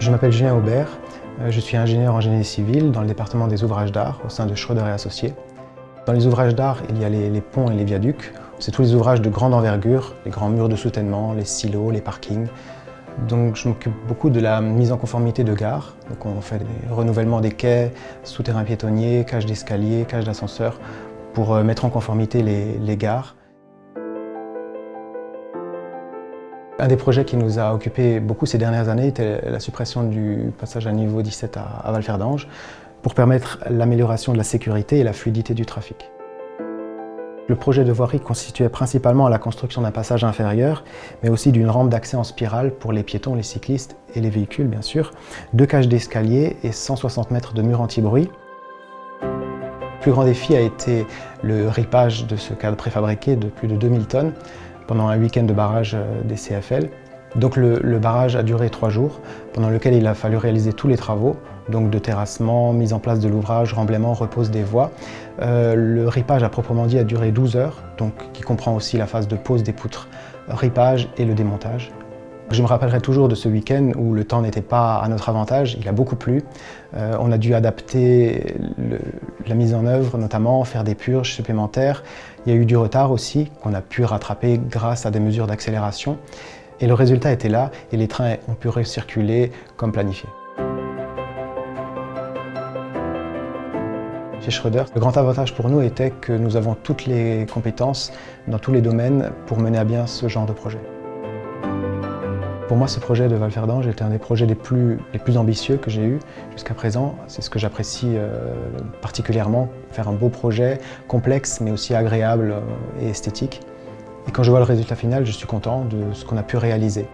Je m'appelle Julien Aubert, je suis ingénieur en génie civil dans le département des ouvrages d'art au sein de Schroeder et Associés. Dans les ouvrages d'art, il y a les ponts et les viaducs. C'est tous les ouvrages de grande envergure, les grands murs de soutènement, les silos, les parkings. Donc je m'occupe beaucoup de la mise en conformité de gares. Donc on fait des renouvellements des quais, souterrains piétonniers, cages d'escalier, cages d'ascenseurs pour mettre en conformité les gares. Un des projets qui nous a occupé beaucoup ces dernières années était la suppression du passage à niveau 17 à Valferdange pour permettre l'amélioration de la sécurité et la fluidité du trafic. Le projet de voirie consistait principalement à la construction d'un passage inférieur, mais aussi d'une rampe d'accès en spirale pour les piétons, les cyclistes et les véhicules bien sûr, 2 cages d'escalier et 160 mètres de murs anti-bruit. Le plus grand défi a été le ripage de ce cadre préfabriqué de plus de 2000 tonnes pendant un week-end de barrage des CFL. Donc le barrage a duré 3 jours, pendant lequel il a fallu réaliser tous les travaux, donc de terrassement, mise en place de l'ouvrage, remblaiement, repose des voies. Le ripage à proprement dit a duré 12 heures, donc qui comprend aussi la phase de pose des poutres, ripage et le démontage. Je me rappellerai toujours de ce week-end où le temps n'était pas à notre avantage, il a beaucoup plu. On a dû adapter la mise en œuvre, notamment faire des purges supplémentaires. Il y a eu du retard aussi, qu'on a pu rattraper grâce à des mesures d'accélération. Et le résultat était là, et les trains ont pu recirculer comme planifié. Chez Schroeder, le grand avantage pour nous était que nous avons toutes les compétences dans tous les domaines pour mener à bien ce genre de projet. Pour moi, ce projet de Valferdange était un des projets les plus ambitieux que j'ai eu jusqu'à présent. C'est ce que j'apprécie particulièrement, faire un beau projet, complexe mais aussi agréable et esthétique. Et quand je vois le résultat final, je suis content de ce qu'on a pu réaliser.